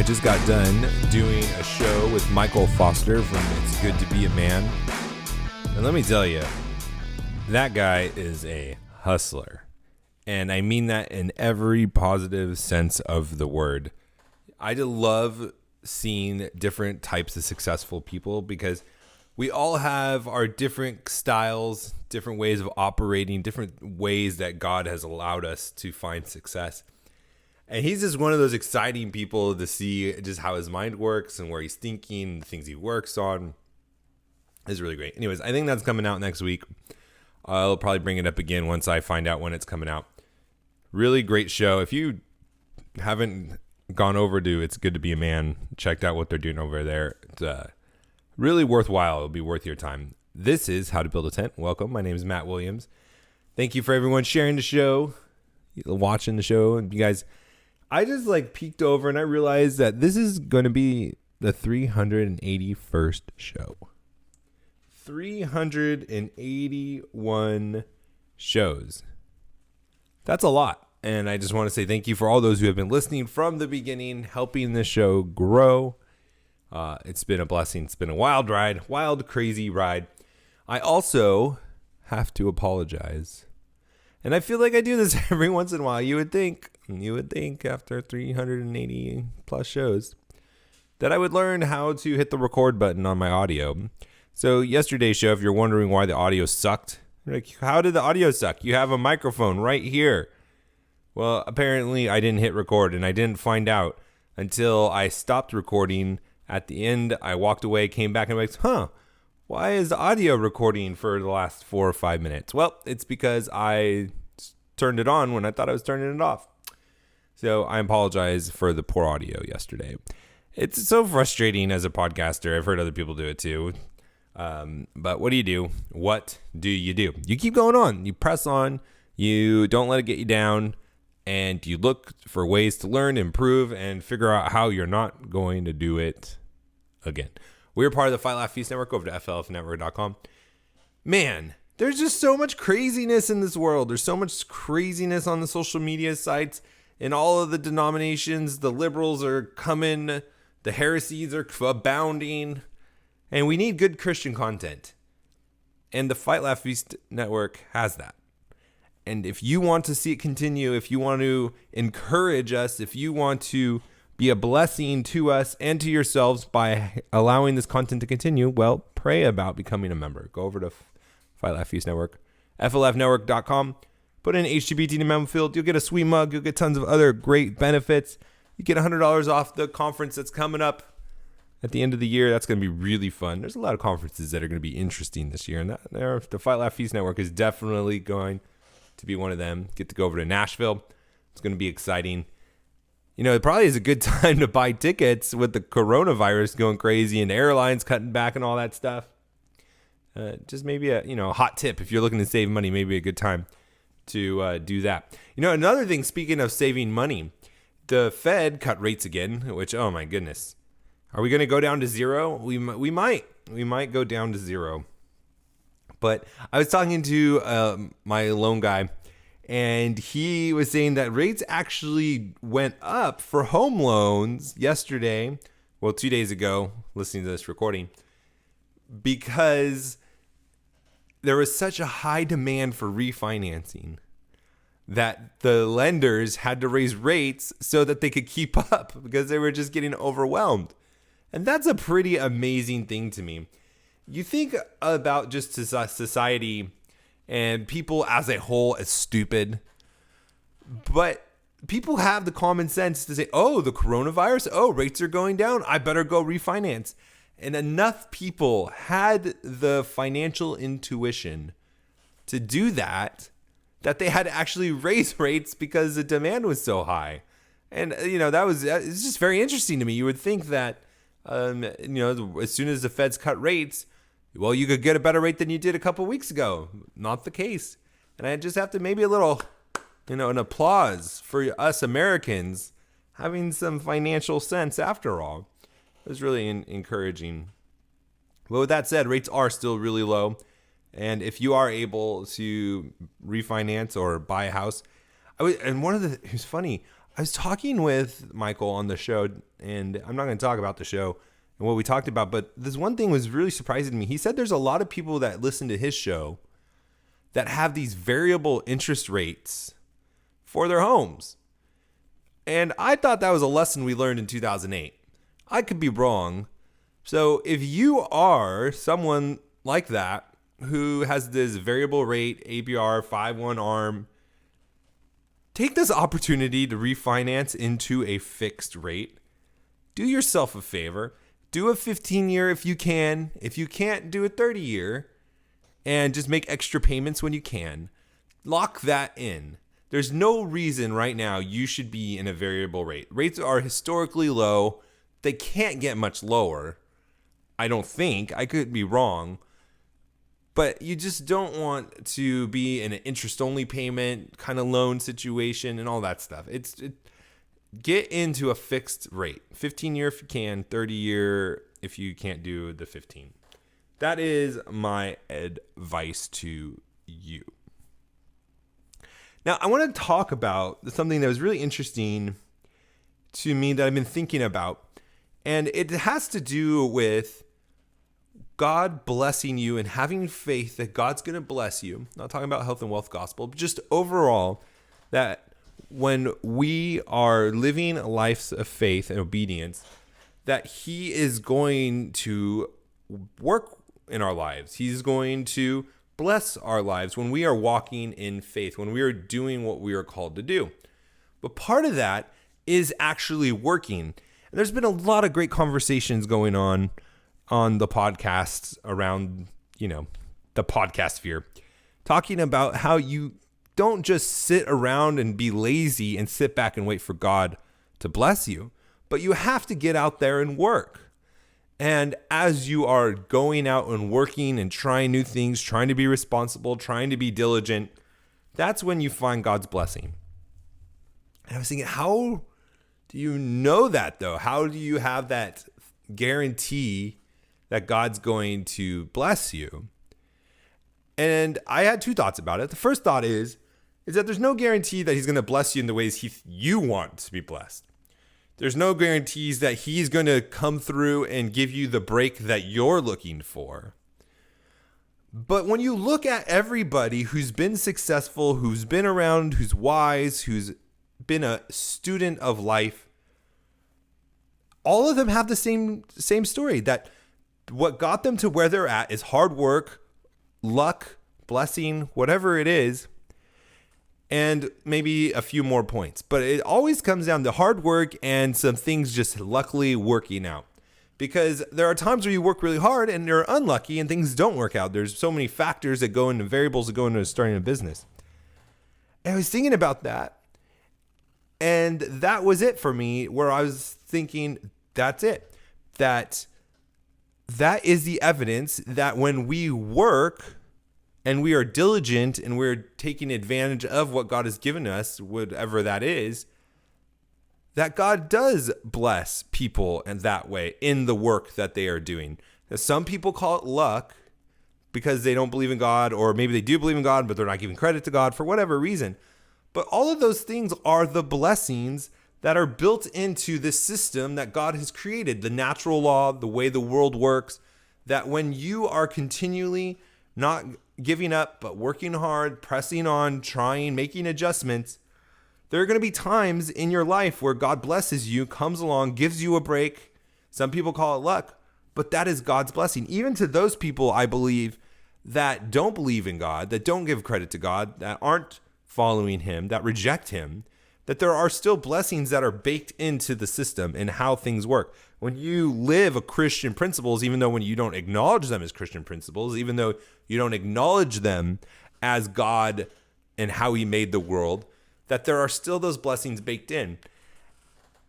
I just got done doing a show with Michael Foster from It's Good to Be a Man. And let me tell you, that guy is a hustler. And I mean that in every positive sense of the word. I just love seeing different types of successful people because we all have our different styles, different ways of operating, different ways that God has allowed us to find success. And he's just one of those exciting people to see just how his mind works and where he's thinking, the things he works on. It's really great. Anyways, I think that's coming out next week. I'll probably bring it up again once I find out when it's coming out. Really great show. If you haven't gone over to It's Good to Be a Man, checked out what they're doing over there. It's really worthwhile. It'll be worth your time. This is How to Build a Tent. Welcome. My name is Matt Williams. Thank you for everyone sharing the show, watching the show. And you guys, I just peeked over and I realized that this is going to be the 381st show. 381 shows. That's a lot. And I just want to say thank you for all those who have been listening from the beginning, helping the show grow. It's been a blessing. It's been a wild ride, wild, crazy ride. I also have to apologize. And I feel like I do this every once in a while. You would think after 380 plus shows that I would learn how to hit the record button on my audio. So yesterday's show, if you're wondering why the audio sucked, how did the audio suck? You have a microphone right here. Well, apparently I didn't hit record, and I didn't find out until I stopped recording. At the end, I walked away, came back, and I'm like, why is the audio recording for the last 4 or 5 minutes? Well, it's because I turned it on when I thought I was turning it off. So I apologize for the poor audio yesterday. It's so frustrating as a podcaster. I've heard other people do it too. But what do you do? What do? You keep going on. You press on. You don't let it get you down. And you look for ways to learn, improve, and figure out how you're not going to do it again. We're part of the Fight Laugh Feast Network. Over to flfnetwork.com. Man, there's just so much craziness in this world. There's so much craziness on the social media sites. In all of the denominations, the liberals are coming. The heresies are abounding. And we need good Christian content. And the Fight Laugh Feast Network has that. And if you want to see it continue, if you want to encourage us, if you want to be a blessing to us and to yourselves by allowing this content to continue, well, pray about becoming a member. Go over to Fight Laugh Feast Network, flfnetwork.com. Put in HTBT in the memo field. You'll get a sweet mug. You'll get tons of other great benefits. You get $100 off the conference that's coming up at the end of the year. That's going to be really fun. There's a lot of conferences that are going to be interesting this year. And the Fight Laugh Feast Network is definitely going to be one of them. Get to go over to Nashville. It's going to be exciting. You know, it probably is a good time to buy tickets with the coronavirus going crazy and airlines cutting back and all that stuff. Just maybe a hot tip if you're looking to save money. Maybe a good time to do that. Another thing. Speaking of saving money, the Fed cut rates again. Which, oh my goodness, are we going to go down to zero? We might go down to zero. But I was talking to my loan guy, and he was saying that rates actually went up for home loans yesterday, 2 days ago, listening to this recording, because there was such a high demand for refinancing that the lenders had to raise rates so that they could keep up because they were just getting overwhelmed. And that's a pretty amazing thing to me. You think about just society and people as a whole as stupid, but people have the common sense to say, oh, the coronavirus, rates are going down, I better go refinance. And enough people had the financial intuition to do that they had to actually raise rates because the demand was so high. And, it's just very interesting to me. You would think that, as soon as the Feds cut rates, well, you could get a better rate than you did a couple weeks ago. Not the case. And I just have to maybe a little, an applause for us Americans having some financial sense after all. It was really encouraging. But with that said, rates are still really low. And if you are able to refinance or buy a house, it was funny. I was talking with Michael on the show, and I'm not going to talk about the show and what we talked about, but this one thing was really surprising to me. He said there's a lot of people that listen to his show that have these variable interest rates for their homes. And I thought that was a lesson we learned in 2008. I could be wrong. So if you are someone like that who has this variable rate APR 5/1 ARM, take this opportunity to refinance into a fixed rate. Do yourself a favor. Do a 15-year if you can. If you can't, do a 30-year. And just make extra payments when you can. Lock that in. There's no reason right now you should be in a variable rate. Rates are historically low. They can't get much lower. I don't think. I could be wrong. But you just don't want to be in an interest-only payment kind of loan situation and all that stuff. Get into a fixed rate. 15-year if you can, 30-year if you can't do the 15. That is my advice to you. Now, I want to talk about something that was really interesting to me that I've been thinking about. And it has to do with God blessing you and having faith that God's going to bless you. Not talking about health and wealth gospel, but just overall that when we are living lives of faith and obedience, that He is going to work in our lives. He's going to bless our lives when we are walking in faith, when we are doing what we are called to do. But part of that is actually working. And there's been a lot of great conversations going on the podcasts around, the podcast sphere, talking about how you don't just sit around and be lazy and sit back and wait for God to bless you, but you have to get out there and work. And as you are going out and working and trying new things, trying to be responsible, trying to be diligent, that's when you find God's blessing. And I was thinking, how do you know that though? How do you have that guarantee that God's going to bless you? And I had two thoughts about it. The first thought is that there's no guarantee that He's going to bless you in the ways you want to be blessed. There's no guarantees that He's going to come through and give you the break that you're looking for. But when you look at everybody who's been successful, who's been around, who's wise, who's been a student of life, all of them have the same story, that what got them to where they're at is hard work, luck, blessing, whatever it is, and maybe a few more points. But it always comes down to hard work and some things just luckily working out. Because there are times where you work really hard and you're unlucky and things don't work out. There's so many factors that go into variables that go into starting a business. And I was thinking about that. And that was it for me, where I was thinking, that's it. That is the evidence that when we work and we are diligent and we're taking advantage of what God has given us, whatever that is, that God does bless people in that way in the work that they are doing. Now, some people call it luck because they don't believe in God, or maybe they do believe in God, but they're not giving credit to God for whatever reason. But all of those things are the blessings that are built into this system that God has created, the natural law, the way the world works, that when you are continually not giving up, but working hard, pressing on, trying, making adjustments, there are going to be times in your life where God blesses you, comes along, gives you a break. Some people call it luck, but that is God's blessing. Even to those people, I believe, that don't believe in God, that don't give credit to God, that aren't following Him, that reject Him, that there are still blessings that are baked into the system and how things work. When you live a Christian principles, even though when you don't acknowledge them as Christian principles, even though you don't acknowledge them as God and how He made the world, that there are still those blessings baked in.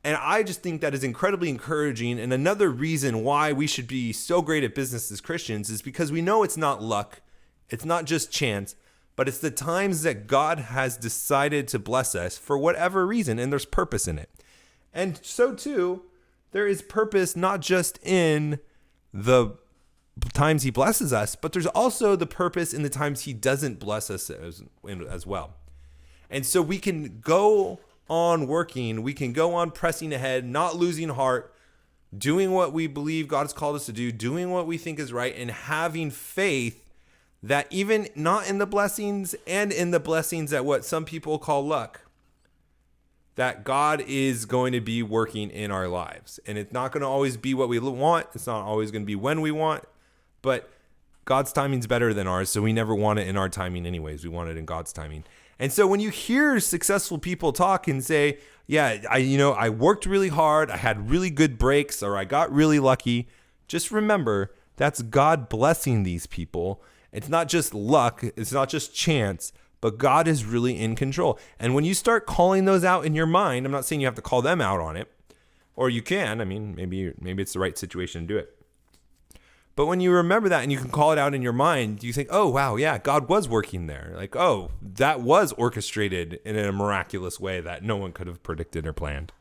And I just think that is incredibly encouraging. And another reason why we should be so great at business as Christians is because we know it's not luck. It's not just chance, but it's the times that God has decided to bless us for whatever reason, and there's purpose in it. And so too, there is purpose not just in the times He blesses us, but there's also the purpose in the times He doesn't bless us as well. And so we can go on working. We can go on pressing ahead, not losing heart, doing what we believe God's called us to do, doing what we think is right, and having faith that even not in the blessings and in the blessings at what some people call luck, that God is going to be working in our lives. And it's not going to always be what we want. It's not always going to be when we want, but God's timing is better than ours. So we never want it in our timing anyways. We want it in God's timing. And so when you hear successful people talk and say, yeah, I worked really hard, I had really good breaks, or I got really lucky, just remember that's God blessing these people. It's not just luck. It's not just chance. But God is really in control. And when you start calling those out in your mind, I'm not saying you have to call them out on it, or you can. I mean, maybe it's the right situation to do it. But when you remember that and you can call it out in your mind, you think, oh, wow, yeah, God was working there. Like, oh, that was orchestrated in a miraculous way that no one could have predicted or planned.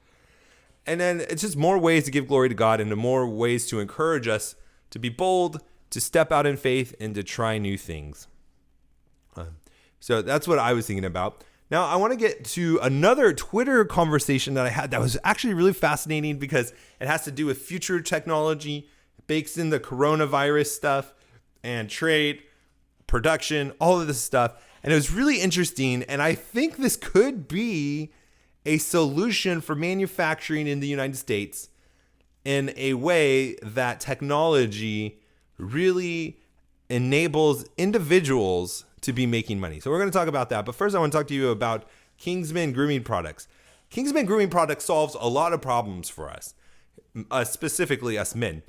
And then it's just more ways to give glory to God and more ways to encourage us to be bold, to step out in faith, and to try new things. So that's what I was thinking about. Now, I want to get to another Twitter conversation that I had that was actually really fascinating because it has to do with future technology, bakes in the coronavirus stuff and trade, production, all of this stuff. And it was really interesting. And I think this could be a solution for manufacturing in the United States in a way that technology really enables individuals to be making money. So we're going to talk about that. But first, I want to talk to you about Kingsman Grooming Products. Kingsman Grooming Products solves a lot of problems for us, specifically us men.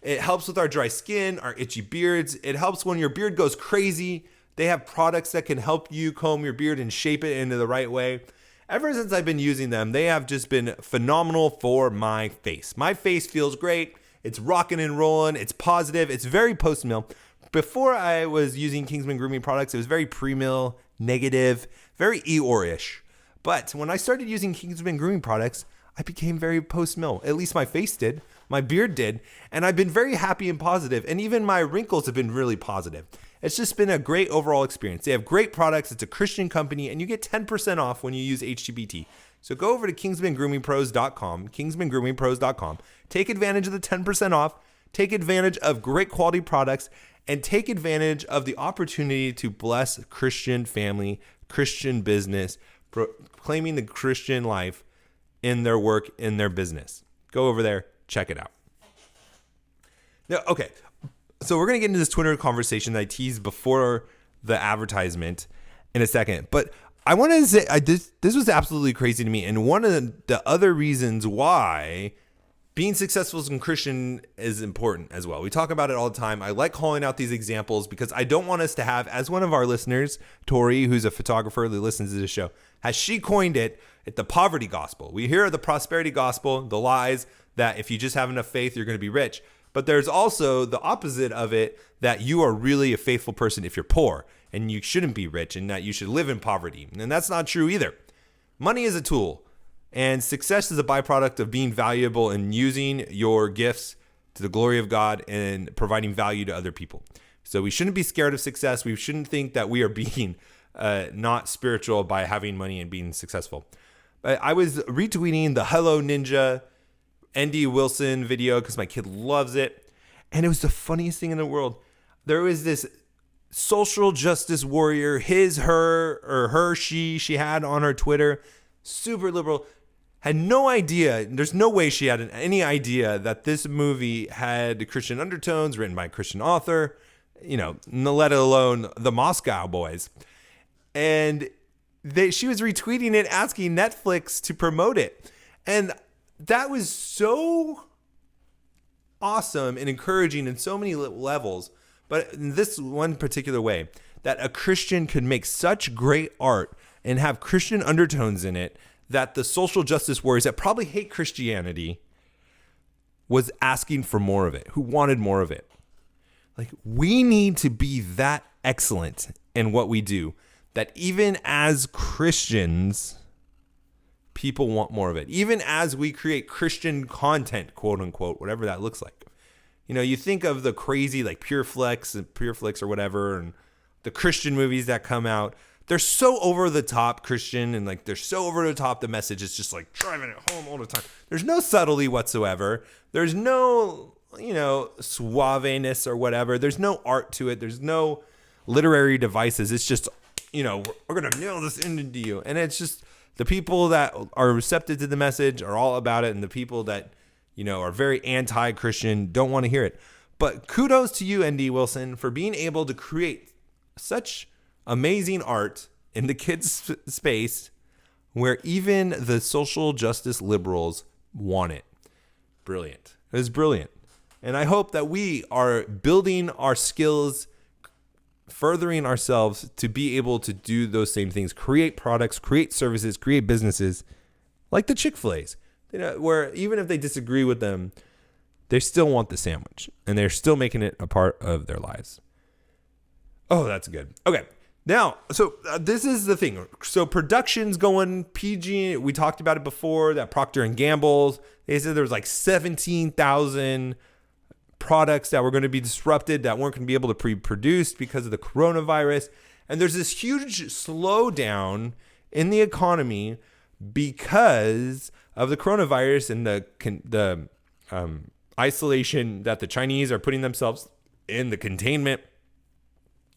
It helps with our dry skin, our itchy beards. It helps when your beard goes crazy. They have products that can help you comb your beard and shape it into the right way. Ever since I've been using them, they have just been phenomenal for my face. My face feels great. It's rocking and rolling. It's positive. It's very post-meal. Before I was using Kingsman Grooming Products, it was very pre-meal, negative, very Eeyore-ish. But when I started using Kingsman Grooming Products, I became very post-meal. At least my face did. My beard did. And I've been very happy and positive. And even my wrinkles have been really positive. It's just been a great overall experience. They have great products. It's a Christian company. And you get 10% off when you use HTBT. So go over to KingsmanGroomingPros.com, KingsmanGroomingPros.com. Take advantage of the 10% off. Take advantage of great quality products. And take advantage of the opportunity to bless Christian family, Christian business, proclaiming the Christian life in their work, in their business. Go over there, check it out. Now, okay, so we're going to get into this Twitter conversation that I teased before the advertisement in a second. But I wanted to say this was absolutely crazy to me. And one of the other reasons why being successful as a Christian is important as well. We talk about it all the time. I like calling out these examples because I don't want us to have, as one of our listeners, Tori, who's a photographer who listens to the show, has she coined it the poverty gospel. We hear the prosperity gospel, the lies that if you just have enough faith, you're going to be rich. But there's also the opposite of it, that you are really a faithful person if you're poor and you shouldn't be rich and that you should live in poverty. And that's not true either. Money is a tool. And success is a byproduct of being valuable and using your gifts to the glory of God and providing value to other people. So we shouldn't be scared of success. We shouldn't think that we are being not spiritual by having money and being successful. I was retweeting the Hello Ninja Andy Wilson video because my kid loves it. And it was the funniest thing in the world. There was this social justice warrior, she had on her Twitter, super liberal. Had no idea, there's no way she had any idea that this movie had Christian undertones, written by a Christian author, let alone the Moscow Boys. And she was retweeting it, asking Netflix to promote it. And that was so awesome and encouraging in so many levels. But in this one particular way, that a Christian could make such great art and have Christian undertones in it, that the social justice warriors that probably hate Christianity was asking for more of it, who wanted more of it. Like, we need to be that excellent in what we do, that even as Christians, people want more of it. Even as we create Christian content, quote unquote, whatever that looks like. You think of the crazy, like Pure Flix or whatever, and the Christian movies that come out. they're so over the top Christian, and like they're so over the top. The message is just like driving it home all the time. There's no subtlety whatsoever. There's no, suaveness or whatever. There's no art to it. There's no literary devices. It's just, we're going to nail this into you. And it's just the people that are receptive to the message are all about it. And the people that, are very anti-Christian don't want to hear it. But kudos to you, ND Wilson, for being able to create such amazing art in the kids' space where even the social justice liberals want it. Brilliant. It was brilliant. And I hope that we are building our skills, furthering ourselves to be able to do those same things, create products, create services, create businesses like the Chick-fil-A's, where even if they disagree with them, they still want the sandwich and they're still making it a part of their lives. Oh, that's good. Okay. Now, so this is the thing. So production's going PG. We talked about it before, that Procter & Gamble's. They said there was like 17,000 products that were going to be disrupted, that weren't going to be able to be produced because of the coronavirus. And there's this huge slowdown in the economy because of the coronavirus and the isolation that the Chinese are putting themselves in, the containment.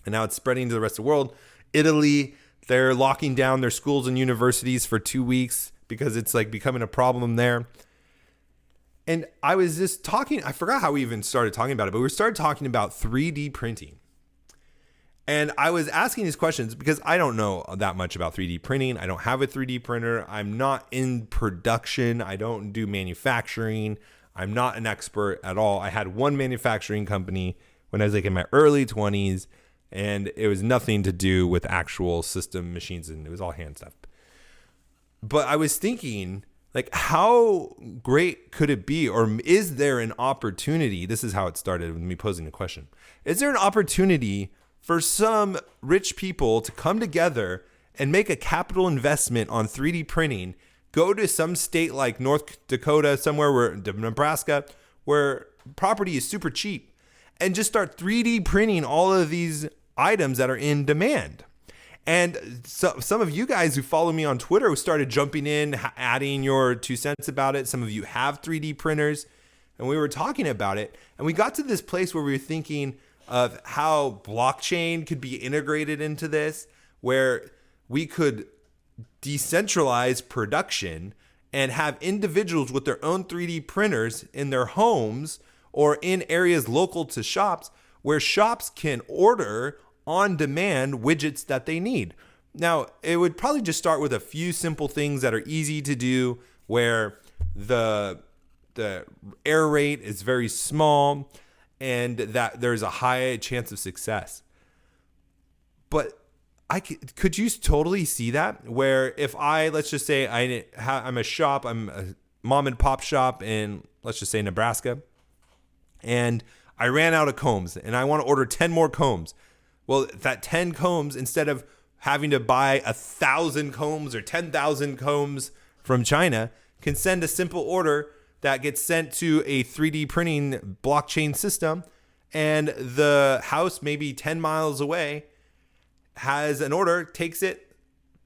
And now it's spreading to the rest of the world. Italy, they're locking down their schools and universities for 2 weeks because it's like becoming a problem there. And I was just talking, I forgot how we even started talking about it, but we started talking about 3D printing. And I was asking these questions because I don't know that much about 3D printing. I don't have a 3D printer. I'm not in production. I don't do manufacturing. I'm not an expert at all. I had one manufacturing company when I was like in my early 20s, and it was nothing to do with actual system machines, and it was all hand stuff. But I was thinking, like, how great could it be, or is there an opportunity? This is how it started with me posing the question. Is there an opportunity for some rich people to come together and make a capital investment on 3D printing, go to some state like North Dakota, somewhere where Nebraska, where property is super cheap, and just start 3D printing all of these items that are in demand? And so some of you guys who follow me on Twitter who started jumping in, adding your 2 cents about it. Some of you have 3D printers, and we were talking about it. And we got to this place where we were thinking of how blockchain could be integrated into this, where we could decentralize production and have individuals with their own 3D printers in their homes or in areas local to shops, where shops can order on demand widgets that they need. Now, it would probably just start with a few simple things that are easy to do, where the error rate is very small and that there's a high chance of success. But could you totally see that, where if let's just say I'm a shop, I'm a mom and pop shop in, let's just say, Nebraska, and I ran out of combs and I want to order 10 more combs. Well, that 10 combs, instead of having to buy 1,000 combs or 10,000 combs from China, can send a simple order that gets sent to a 3D printing blockchain system, and the house maybe 10 miles away has an order, takes it,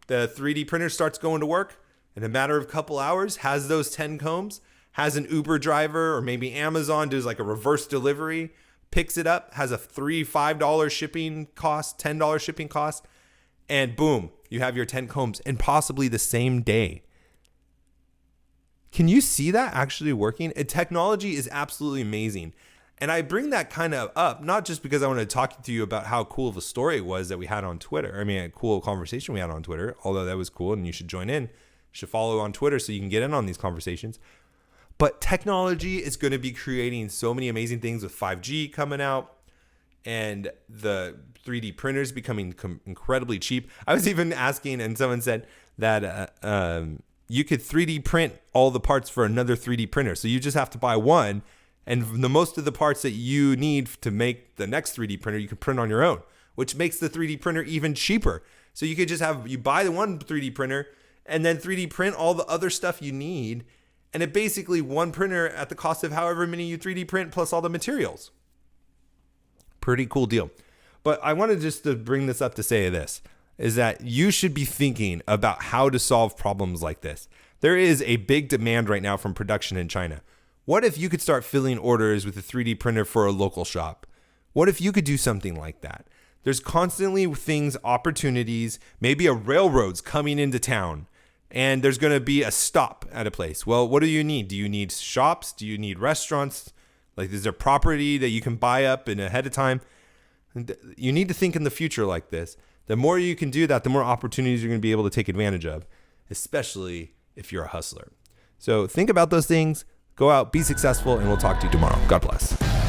the 3D printer starts going to work, in a matter of a couple hours, has those 10 combs, has an Uber driver or maybe Amazon does like a reverse delivery, picks it up, has a $5 shipping cost, $10 shipping cost, and boom, you have your 10 combs, and possibly the same day. Can you see that actually working? Technology is absolutely amazing. And I bring that kind of up, not just because I want to talk to you about how cool of a story it was that we had on Twitter. I mean, a cool conversation we had on Twitter, although that was cool and you should join in. You should follow on Twitter so you can get in on these conversations. But technology is going to be creating so many amazing things with 5G coming out and the 3D printers becoming incredibly cheap. I was even asking, and someone said that you could 3D print all the parts for another 3D printer. So you just have to buy one, and most of the parts that you need to make the next 3D printer, you can print on your own, which makes the 3D printer even cheaper. So you could just you buy the one 3D printer and then 3D print all the other stuff you need. And it basically one printer at the cost of however many you 3D print plus all the materials. Pretty cool deal. But I wanted just to bring this up to say this. is that you should be thinking about how to solve problems like this. There is a big demand right now from production in China. What if you could start filling orders with a 3D printer for a local shop? What if you could do something like that? There's constantly things, opportunities, maybe a railroad's coming into town and there's going to be a stop at a place. Well, what do you need? Do you need shops? Do you need restaurants? Like, is there property that you can buy up in ahead of time? You need to think in the future like this. The more you can do that, the more opportunities you're going to be able to take advantage of, especially if you're a hustler. So think about those things, go out, be successful, and we'll talk to you tomorrow. God bless.